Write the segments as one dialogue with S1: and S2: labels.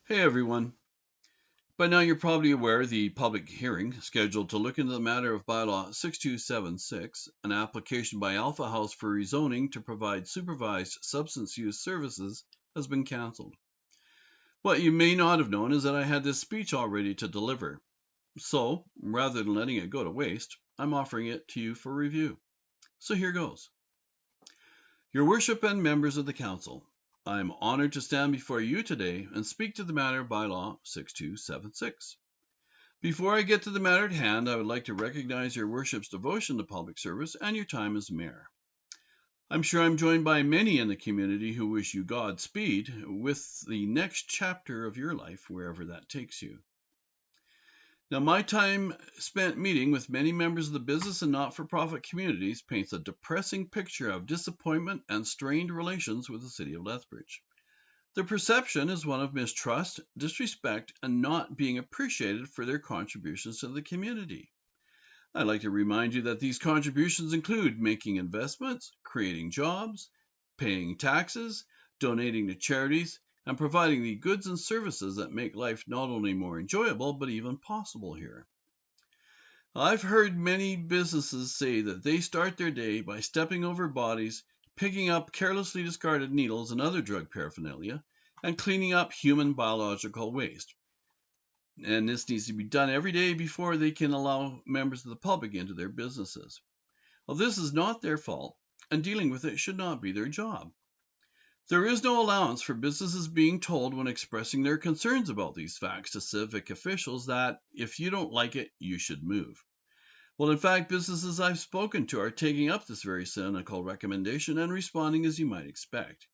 S1: Hey everyone. By now you're probably aware of the public hearing scheduled to look into the matter of ByLaw 6276, an application by Alpha House for rezoning to provide supervised substance use services, has been cancelled. What you may not have known is that I had this speech all ready to deliver. So, rather than letting it go to waste, I'm offering it to you for review. So here goes. Your Worship and members of the Council, I am honored to stand before you today and speak to the matter of ByLaw 6276. Before I get to the matter at hand, I would like to recognize your worship's devotion to public service and your time as mayor. I'm sure I'm joined by many in the community who wish you Godspeed with the next chapter of your life, wherever that takes you. Now, my time spent meeting with many members of the business and not-for-profit communities paints a depressing picture of disappointment and strained relations with the city of Lethbridge. The perception is one of mistrust, disrespect, and not being appreciated for their contributions to the community. I'd like to remind you that these contributions include making investments, creating jobs, paying taxes, donating to charities, and providing the goods and services that make life not only more enjoyable, but even possible here. I've heard many businesses say that they start their day by stepping over bodies, picking up carelessly discarded needles and other drug paraphernalia, and cleaning up human biological waste. And this needs to be done every day before they can allow members of the public into their businesses. Well, this is not their fault, and dealing with it should not be their job. There is no allowance for businesses being told when expressing their concerns about these facts to civic officials that if you don't like it, you should move. Well, in fact, businesses I've spoken to are taking up this very cynical recommendation and responding as you might expect.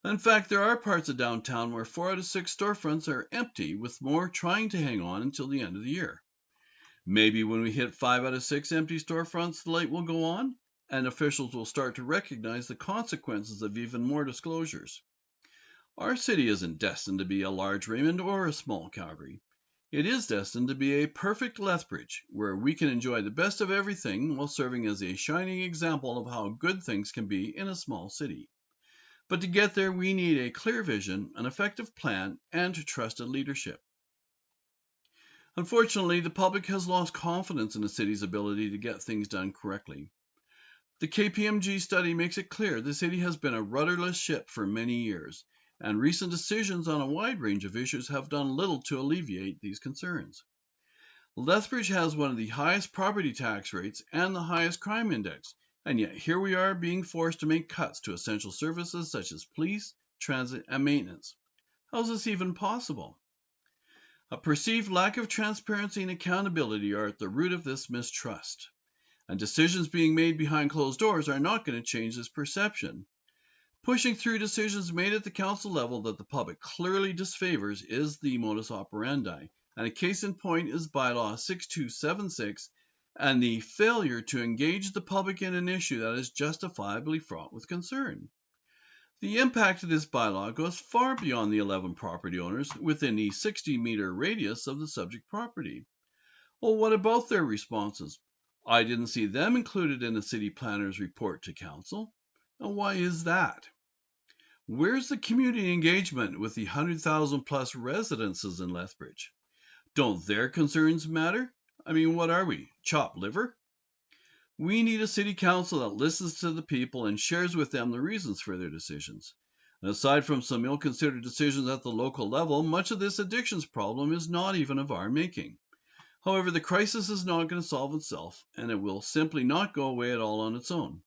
S1: In fact, there are parts of downtown where 4 out of 6 storefronts are empty, with more trying to hang on until the end of the year. Maybe when we hit 5 out of 6 empty storefronts, the light will go on, and officials will start to recognize the consequences of even more disclosures. Our city isn't destined to be a large Raymond or a small Calgary. It is destined to be a perfect Lethbridge, where we can enjoy the best of everything while serving as a shining example of how good things can be in a small city. But to get there, we need a clear vision, an effective plan, and trusted leadership. Unfortunately, the public has lost confidence in the city's ability to get things done correctly. The KPMG study makes it clear the city has been a rudderless ship for many years, and recent decisions on a wide range of issues have done little to alleviate these concerns. Lethbridge has one of the highest property tax rates and the highest crime index, and yet here we are being forced to make cuts to essential services such as police, transit, and maintenance. How is this even possible? A perceived lack of transparency and accountability are at the root of this mistrust, and decisions being made behind closed doors are not going to change this perception. Pushing through decisions made at the council level that the public clearly disfavors is the modus operandi, and a case in point is ByLaw 6276 and the failure to engage the public in an issue that is justifiably fraught with concern. The impact of this bylaw goes far beyond the 11 property owners within the 60-meter radius of the subject property. Well, what about their responses? I didn't see them included in the city planner's report to council. And why is that? Where's the community engagement with the 100,000 plus residences in Lethbridge? Don't their concerns matter? I mean, what are we, chopped liver? We need a city council that listens to the people and shares with them the reasons for their decisions. And aside from some ill-considered decisions at the local level, much of this addictions problem is not even of our making. However, the crisis is not going to solve itself, and it will simply not go away at all on its own.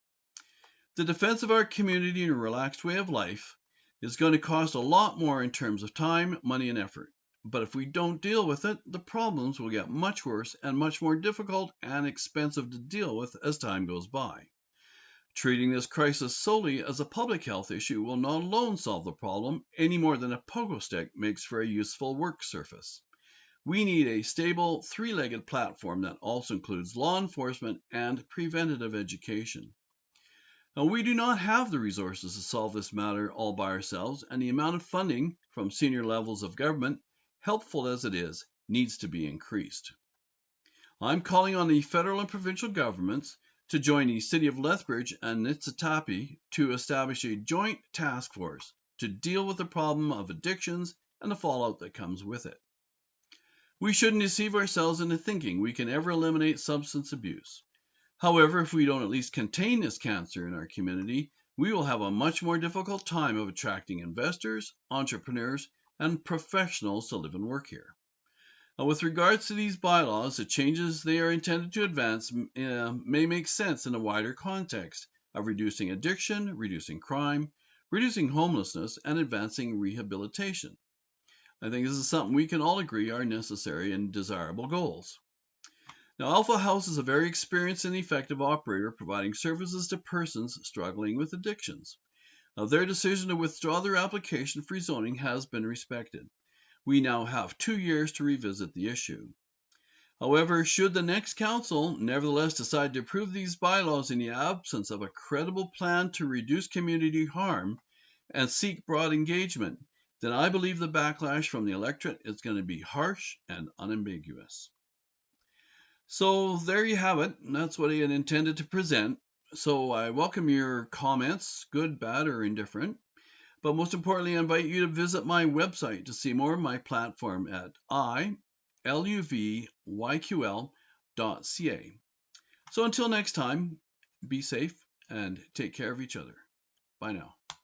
S1: The defense of our community and a relaxed way of life is going to cost a lot more in terms of time, money, and effort. But if we don't deal with it, the problems will get much worse and much more difficult and expensive to deal with as time goes by. Treating this crisis solely as a public health issue will not alone solve the problem any more than a pogo stick makes for a useful work surface. We need a stable, three-legged platform that also includes law enforcement and preventative education. Now, we do not have the resources to solve this matter all by ourselves, and the amount of funding from senior levels of government, helpful as it is, needs to be increased. I'm calling on the federal and provincial governments to join the City of Lethbridge and Niitsitapi to establish a joint task force to deal with the problem of addictions and the fallout that comes with it. We shouldn't deceive ourselves into thinking we can ever eliminate substance abuse. However, if we don't at least contain this cancer in our community, we will have a much more difficult time of attracting investors, entrepreneurs, and professionals to live and work here. With regards to these bylaws, the changes they are intended to advance may make sense in a wider context of reducing addiction, reducing crime, reducing homelessness, and advancing rehabilitation. I think this is something we can all agree are necessary and desirable goals. Now, Alpha House is a very experienced and effective operator providing services to persons struggling with addictions. Now, their decision to withdraw their application for rezoning has been respected. We now have 2 years to revisit the issue. However, should the next council nevertheless decide to approve these bylaws in the absence of a credible plan to reduce community harm and seek broad engagement, then I believe the backlash from the electorate is going to be harsh and unambiguous. So there you have it. That's what I had intended to present. So I welcome your comments, good, bad, or indifferent. But most importantly, I invite you to visit my website to see more of my platform at iluvyql.ca. So until next time, be safe and take care of each other. Bye now.